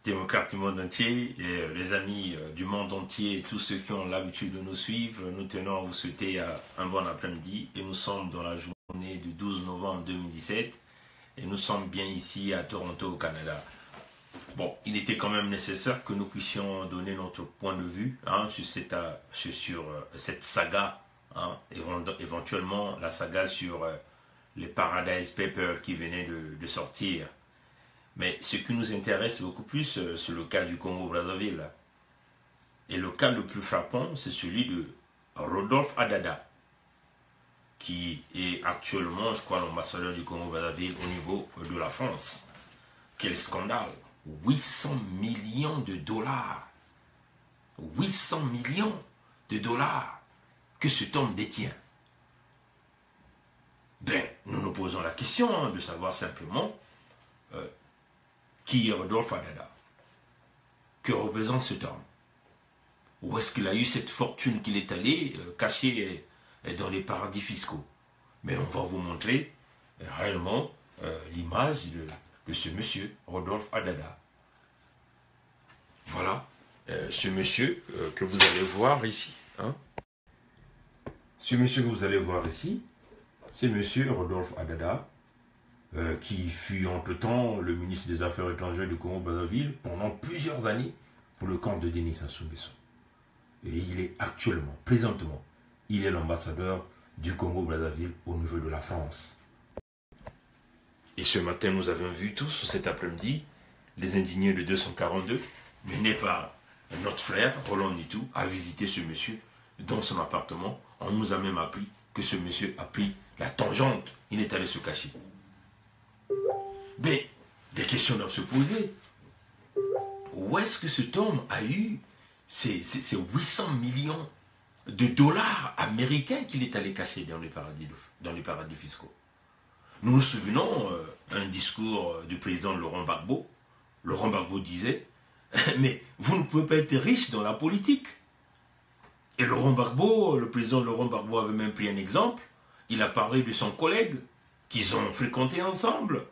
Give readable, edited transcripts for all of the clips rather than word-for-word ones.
démocrates du monde entier, et les amis du monde entier et tous ceux qui ont l'habitude de nous suivre, nous tenons à vous souhaiter un bon après-midi et nous sommes dans la journée du 12 novembre 2017 et nous sommes bien ici à Toronto au Canada. Bon, il était quand même nécessaire que nous puissions donner notre point de vue sur cette saga, éventuellement la saga sur les Paradise Papers qui venaient de sortir. Mais ce qui nous intéresse beaucoup plus, c'est le cas du Congo-Brazzaville. Et le cas le plus frappant, c'est celui de Rodolphe Adada, qui est actuellement, je crois, l'ambassadeur du Congo-Brazzaville au niveau de la France. Quel scandale! 800 millions de dollars. 800 millions de dollars que cet homme détient. Ben, nous nous posons la question de savoir simplement qui est Rodolphe Adada? Que représente cet homme? Où est-ce qu'il a eu cette fortune qu'il est allé cacher dans les paradis fiscaux? Mais on va vous montrer réellement l'image de ce monsieur, Rodolphe Adada. Voilà, ce monsieur que vous allez voir ici. Ce monsieur que vous allez voir ici, c'est monsieur Rodolphe Adada, qui fut entre-temps le ministre des Affaires étrangères du Congo-Brazzaville pendant plusieurs années pour le camp de Denis Sassou Nguesso. Et il est actuellement, présentement, il est l'ambassadeur du Congo-Brazzaville au niveau de la France. Et ce matin, nous avons vu tous, cet après-midi, les indignés de 242, menés par notre frère, Roland Nitou, à visiter ce monsieur dans son appartement. On nous a même appris que ce monsieur a pris la tangente, il est allé se cacher. Mais des questions doivent se poser. Où est-ce que cet homme a eu ces 800 millions de dollars américains qu'il est allé cacher dans les paradis fiscaux? Nous nous souvenons un discours du président Laurent Gbagbo. Laurent Gbagbo disait « Mais vous ne pouvez pas être riche dans la politique ». Et le président Laurent Gbagbo avait même pris un exemple. Il a parlé de son collègue qu'ils ont fréquenté ensemble.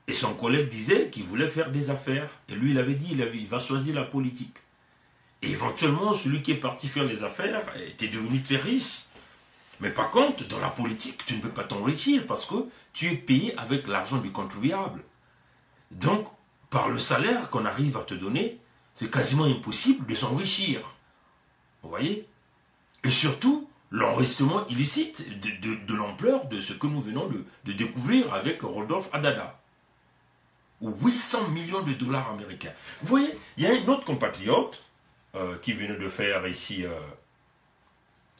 Et son collègue disait qu'il voulait faire des affaires. Et lui, il avait dit il va choisir la politique. Et éventuellement, celui qui est parti faire les affaires était devenu très riche. Mais par contre, dans la politique, tu ne peux pas t'enrichir parce que tu es payé avec l'argent du contribuable. Donc, par le salaire qu'on arrive à te donner, c'est quasiment impossible de s'enrichir. Vous voyez? Et surtout, l'enregistrement illicite de l'ampleur de ce que nous venons de découvrir avec Rodolphe Adada. 800 millions de dollars américains. Vous voyez, il y a un autre compatriote qui venait de faire ici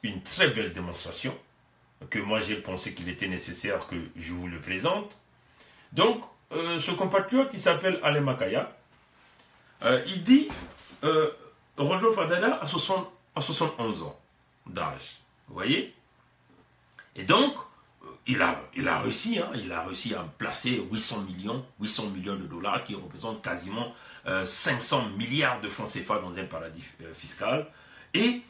une très belle démonstration, que moi j'ai pensé qu'il était nécessaire que je vous le présente. Donc, ce compatriote, il s'appelle Alain Makaya. Il dit, Rodolphe Adada a 71 ans d'âge. Vous voyez? Et donc, il a réussi à placer 800 millions de dollars qui représentent quasiment 500 milliards de francs CFA dans un paradis fiscal. Et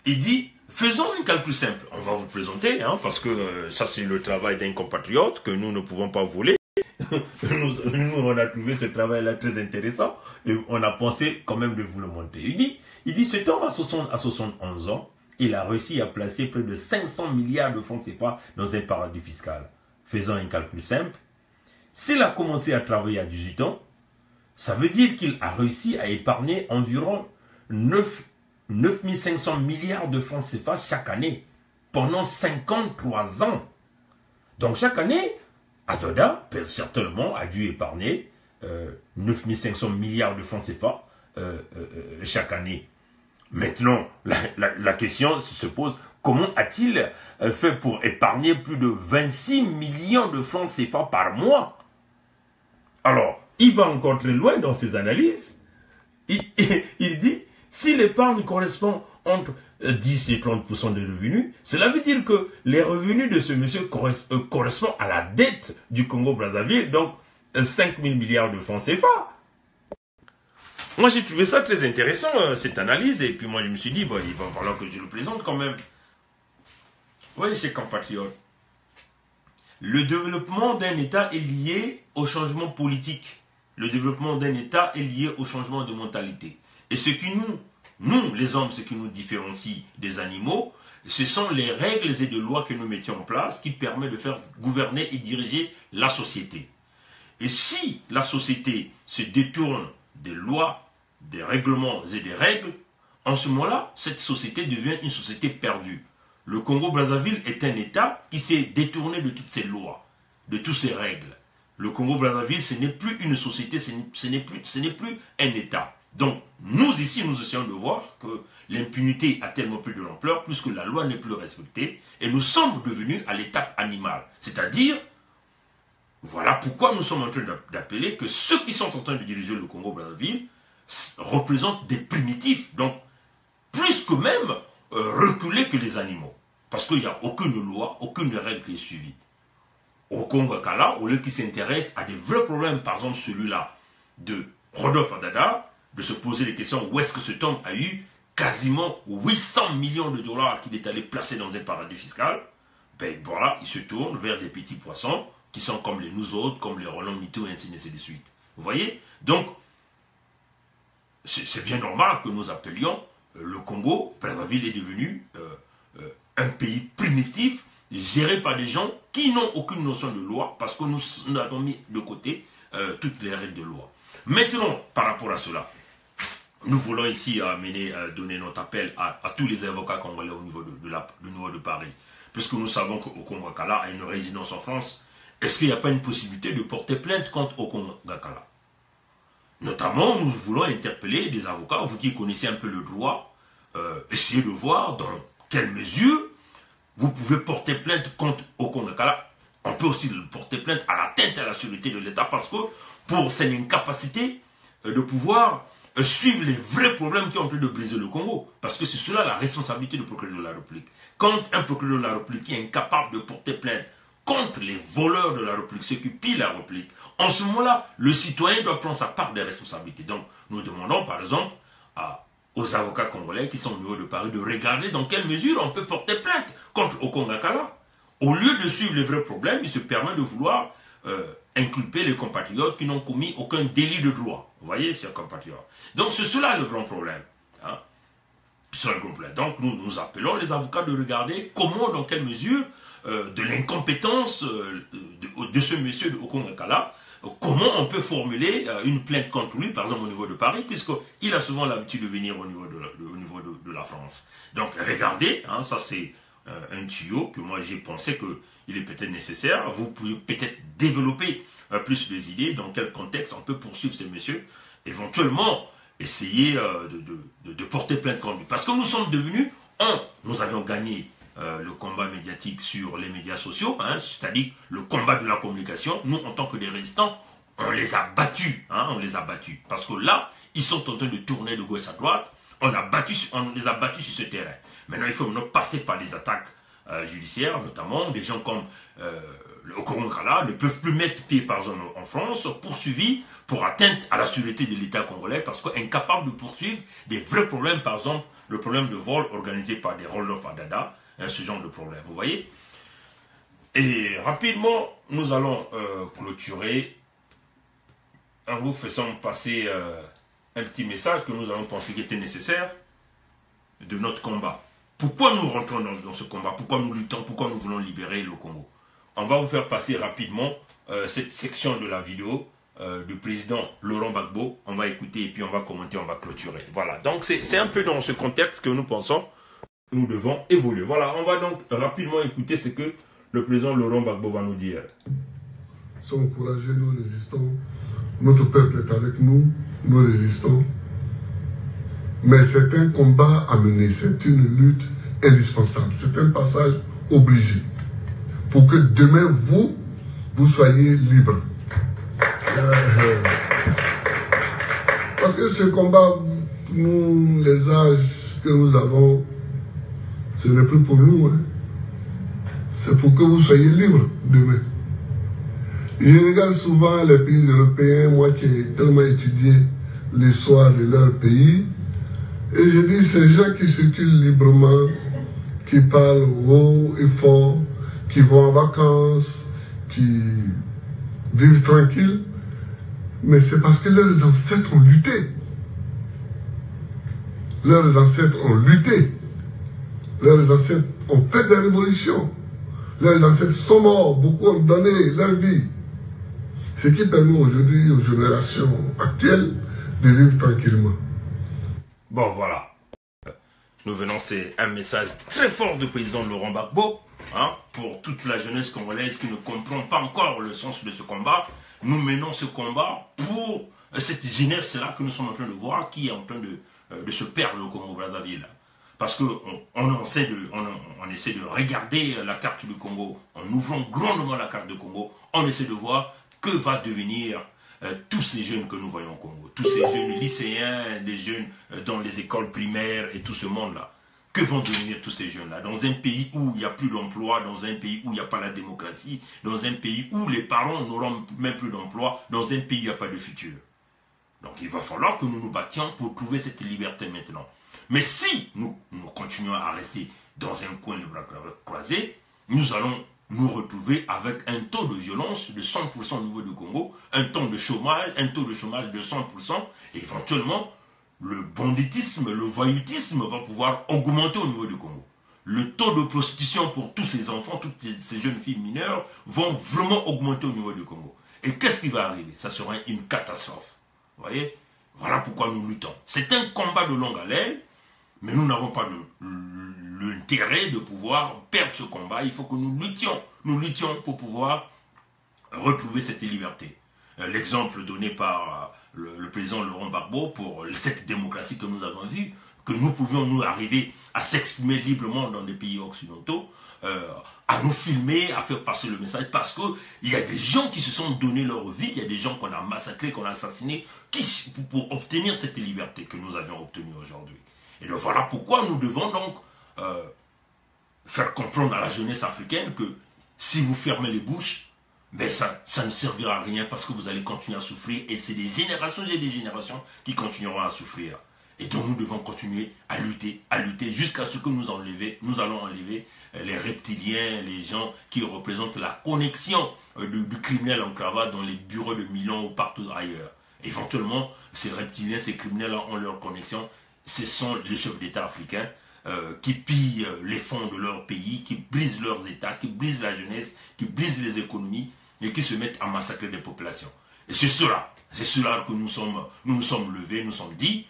il dit, faisons un calcul simple. On va vous présenter, parce que ça c'est le travail d'un compatriote que nous ne pouvons pas voler. nous, on a trouvé ce travail-là très intéressant et on a pensé quand même de vous le montrer. Il dit cet homme à 71 ans, il a réussi à placer près de 500 milliards de francs CFA dans un paradis fiscal. Faisons un calcul simple. S'il a commencé à travailler à 18 ans, ça veut dire qu'il a réussi à épargner environ 9500 milliards de francs CFA chaque année, pendant 53 ans. Donc chaque année, Adada, certainement, a dû épargner 9500 milliards de francs CFA chaque année. Maintenant, la question se pose, comment a-t-il fait pour épargner plus de 26 millions de francs CFA par mois? Alors, il va encore très loin dans ses analyses. Il dit, si l'épargne correspond entre 10 et 30% des revenus, cela veut dire que les revenus de ce monsieur correspondent à la dette du Congo-Brazzaville, donc 5 000 milliards de francs CFA. Moi, j'ai trouvé ça très intéressant, cette analyse, et puis moi, je me suis dit, bon, il va falloir que je le présente quand même. Vous voyez, chers compatriotes, le développement d'un État est lié au changement politique. le développement d'un État est lié au changement de mentalité. Et ce qui nous les hommes, ce qui nous différencie des animaux, ce sont les règles et les lois que nous mettions en place qui permettent de faire gouverner et diriger la société. Et si la société se détourne des lois, des règlements et des règles, en ce moment-là, cette société devient une société perdue. Le Congo-Brazzaville est un État qui s'est détourné de toutes ces lois, de toutes ces règles. Le Congo-Brazzaville, ce n'est plus une société, ce n'est plus un État. Donc, nous ici, nous essayons de voir que l'impunité a tellement plus de l'ampleur, puisque la loi n'est plus respectée, et nous sommes devenus à l'étape animale. C'est-à-dire, voilà pourquoi nous sommes en train d'appeler que ceux qui sont en train de diriger le Congo-Brazzaville représentent des primitifs, donc plus que même reculés que les animaux. Parce qu'il n'y a aucune loi, aucune règle qui est suivie. Au Congo-Kala, au lieu qui s'intéresse à des vrais problèmes, par exemple celui-là de Rodolphe Adada, de se poser les questions où est-ce que cet homme a eu quasiment 800 millions de dollars qu'il est allé placer dans un paradis fiscal, ben voilà, il se tourne vers des petits poissons qui sont comme les nous autres, comme les Roland Mito et ainsi de suite. Vous voyez? Donc, c'est bien normal que nous appelions le Congo, Brazzaville est devenu un pays primitif, géré par des gens qui n'ont aucune notion de loi, parce que nous avons mis de côté toutes les règles de loi. Maintenant, par rapport à cela, nous voulons ici donner notre appel à tous les avocats congolais au niveau de Paris. Puisque nous savons qu'au Congo-Kala a une résidence en France, est-ce qu'il n'y a pas une possibilité de porter plainte contre au Congo-Kala? Notamment, nous voulons interpeller des avocats, vous qui connaissez un peu le droit, essayez de voir dans quelle mesure vous pouvez porter plainte contre au Congo-Kala. On peut aussi porter plainte à l'atteinte à la sécurité de l'État, parce que pour cette incapacité de pouvoir suivre les vrais problèmes qui ont en train de briser le Congo. Parce que c'est cela la responsabilité du procureur de la République. Quand un procureur de la République qui est incapable de porter plainte contre les voleurs de la République, ceux qui pillent la République, en ce moment-là, le citoyen doit prendre sa part des responsabilités. Donc, nous demandons par exemple aux avocats congolais qui sont au niveau de Paris de regarder dans quelle mesure on peut porter plainte contre au Congo-Kala. Au lieu de suivre les vrais problèmes, il se permet de vouloir inculper les compatriotes qui n'ont commis aucun délit de droit. Vous voyez, chers compatriotes. Donc, c'est cela le grand problème. Hein? C'est le grand problème. Donc, nous appelons les avocats de regarder comment, dans quelle mesure, de l'incompétence de ce monsieur de Congo-Kala, comment on peut formuler une plainte contre lui, par exemple au niveau de Paris, puisqu'il a souvent l'habitude de venir au niveau de la France. Donc, regardez, hein, ça c'est un tuyau que moi j'ai pensé qu'il est peut-être nécessaire. Vous pouvez peut-être développer plus des idées dans quel contexte on peut poursuivre ce monsieur, éventuellement essayer de porter plainte contre lui. Parce que nous sommes devenus, nous avions gagné le combat médiatique sur les médias sociaux, hein, c'est-à-dire le combat de la communication. Nous, en tant que des résistants, on les a battus, hein, on les a battus. Parce que là, ils sont en train de tourner de gauche à droite, on les a battus sur ce terrain. Maintenant, il faut maintenant passer par des attaques judiciaires, notamment des gens comme le Congo-Kala ne peuvent plus mettre pied par exemple en France, poursuivis pour atteinte à la sûreté de l'État congolais, parce qu'incapable de poursuivre des vrais problèmes, par exemple le problème de vol organisé par des Rodolphe Adada, hein, ce genre de problème, vous voyez. Et rapidement, nous allons clôturer en vous faisant passer un petit message que nous avons pensé qui était nécessaire de notre combat. Pourquoi nous rentrons dans ce combat? Pourquoi nous luttons? Pourquoi nous voulons libérer le Congo? On va vous faire passer rapidement cette section de la vidéo du président Laurent Gbagbo. On va écouter et puis on va commenter, on va clôturer. Voilà, donc c'est un peu dans ce contexte que nous pensons que nous devons évoluer. Voilà, on va donc rapidement écouter ce que le président Laurent Gbagbo va nous dire. Nous sommes courageux, nous résistons. Notre peuple est avec nous, nous résistons. Mais c'est un combat à mener, c'est une lutte indispensable, c'est un passage obligé pour que demain vous soyez libres. Parce que ce combat, nous, les âges que nous avons, ce n'est plus pour nous, hein. C'est pour que vous soyez libres demain. Je regarde souvent les pays européens, moi qui ai tellement étudié l'histoire de leur pays, et je dis, ces gens qui circulent librement, qui parlent haut et fort, qui vont en vacances, qui vivent tranquilles, Mais c'est parce que leurs ancêtres ont lutté. Leurs ancêtres ont lutté. Leurs ancêtres ont fait des révolutions. Leurs ancêtres sont morts. Beaucoup ont donné leur vie. Ce qui permet aujourd'hui aux générations actuelles de vivre tranquillement. Bon, voilà. Nous venons, c'est un message très fort du président Laurent Gbagbo, hein, pour toute la jeunesse congolaise qui ne comprend pas encore le sens de ce combat. Nous menons ce combat pour cette jeunesse-là que nous sommes en train de voir, qui est en train de se perdre au Congo-Brazzaville. Parce qu'on essaie de regarder la carte du Congo, en ouvrant grandement la carte du Congo, on essaie de voir que va devenir tous ces jeunes que nous voyons au Congo, tous ces jeunes lycéens, des jeunes dans les écoles primaires et tout ce monde-là. Que vont devenir tous ces jeunes-là dans un pays où il n'y a plus d'emploi, dans un pays où il n'y a pas la démocratie, dans un pays où les parents n'auront même plus d'emploi, dans un pays où il n'y a pas de futur. Donc il va falloir que nous nous battions pour trouver cette liberté maintenant. Mais si nous continuons à rester dans un coin de bras croisés, nous allons nous retrouver avec un taux de violence de 100% au niveau du Congo, un taux de chômage de 100%, et éventuellement, le banditisme, le voyoutisme va pouvoir augmenter au niveau du Congo. Le taux de prostitution pour tous ces enfants, toutes ces jeunes filles mineures, vont vraiment augmenter au niveau du Congo. Et qu'est-ce qui va arriver? Ça sera une catastrophe. Vous voyez? Voilà pourquoi nous luttons. C'est un combat de longue haleine, mais nous n'avons pas l'intérêt de pouvoir perdre ce combat. Il faut que nous luttions pour pouvoir retrouver cette liberté. L'exemple donné par le président Laurent Gbagbo pour cette démocratie que nous avons vue, que nous pouvions nous arriver à s'exprimer librement dans des pays occidentaux, à nous filmer, à faire passer le message, parce qu'il y a des gens qui se sont donné leur vie, il y a des gens qu'on a massacrés, qu'on a assassinés, pour obtenir cette liberté que nous avions obtenue aujourd'hui. Et donc voilà pourquoi nous devons donc faire comprendre à la jeunesse africaine que si vous fermez les bouches, ben ça ne servira à rien parce que vous allez continuer à souffrir et c'est des générations et des générations qui continueront à souffrir. Et donc nous devons continuer à lutter jusqu'à ce que nous allons enlever les reptiliens, les gens qui représentent la connexion du criminel en cravate dans les bureaux de Milan ou partout ailleurs. Éventuellement, ces reptiliens, ces criminels ont leur connexion. Ce sont les chefs d'État africains qui pillent les fonds de leur pays, qui brisent leurs États, qui brisent la jeunesse, qui brisent les économies et qui se mettent à massacrer des populations. Et c'est cela que nous nous sommes levés, nous sommes dit,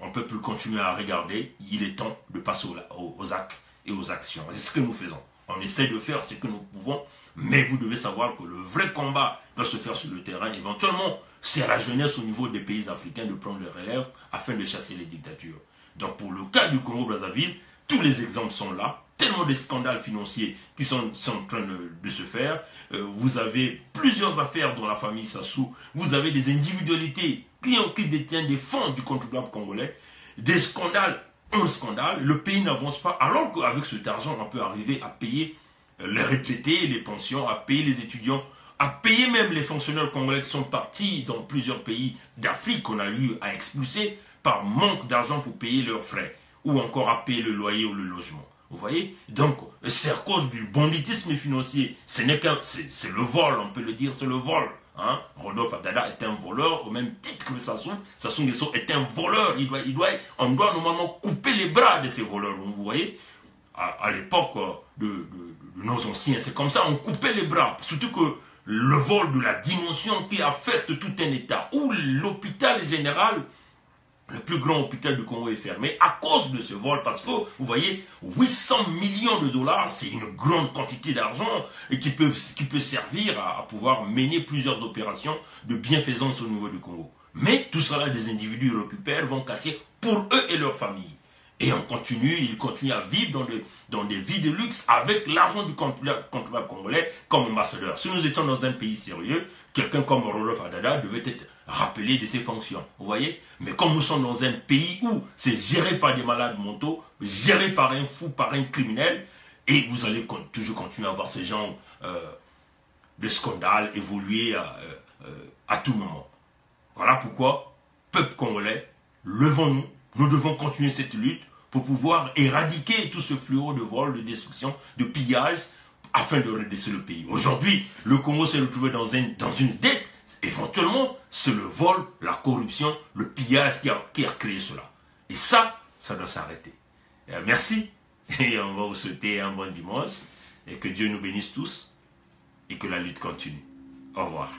on ne peut plus continuer à regarder, il est temps de passer aux actes et aux actions. C'est ce que nous faisons. On essaie de faire ce que nous pouvons, mais vous devez savoir que le vrai combat doit se faire sur le terrain. Éventuellement, c'est à la jeunesse au niveau des pays africains de prendre le relève afin de chasser les dictatures. Donc pour le cas du Congo-Brazzaville, tous les exemples sont là. Tellement de scandales financiers qui sont en train de se faire. Vous avez plusieurs affaires dans la famille Sassou. Vous avez des individualités qui détiennent des fonds du contribuable congolais. Des scandales, un scandale. Le pays n'avance pas. Alors qu'avec cet argent, on peut arriver à payer les retraités, les pensions, à payer les étudiants, à payer même les fonctionnaires congolais qui sont partis dans plusieurs pays d'Afrique qu'on a eu à expulser par manque d'argent pour payer leurs frais. Ou encore à payer le loyer ou le logement. Vous voyez? Donc, c'est à cause du banditisme financier. C'est le vol, on peut le dire, c'est le vol. Hein? Rodolphe Adada est un voleur, au même titre que Sassou. Sassou Nguesso est un voleur. On doit normalement couper les bras de ces voleurs. Vous voyez? À l'époque de nos anciens, c'est comme ça, on coupait les bras. Surtout que le vol de la dimension qui affecte tout un État, où l'hôpital général, le plus grand hôpital du Congo est fermé à cause de ce vol, parce que, vous voyez, 800 millions de dollars, c'est une grande quantité d'argent et qui peut servir à pouvoir mener plusieurs opérations de bienfaisance au niveau du Congo. Mais tout cela, des individus récupèrent, vont cacher pour eux et leurs familles. Et ils continuent à vivre dans des vies de luxe avec l'argent du contribuable congolais comme ambassadeur. Si nous étions dans un pays sérieux, quelqu'un comme Rodolphe Adada devait être rappelé de ses fonctions. Vous voyez? Mais comme nous sommes dans un pays où c'est géré par des malades mentaux, géré par un fou, par un criminel, et vous allez toujours continuer à voir ces gens de scandale évoluer à tout moment. Voilà pourquoi, peuple congolais, levons-nous. Nous devons continuer cette lutte pour pouvoir éradiquer tout ce fléau de vol, de destruction, de pillage, afin de redresser le pays. Aujourd'hui, le Congo s'est retrouvé dans une dette éventuellement, c'est le vol, la corruption, le pillage qui a créé cela. Et ça doit s'arrêter. Merci, et on va vous souhaiter un bon dimanche, et que Dieu nous bénisse tous, et que la lutte continue. Au revoir.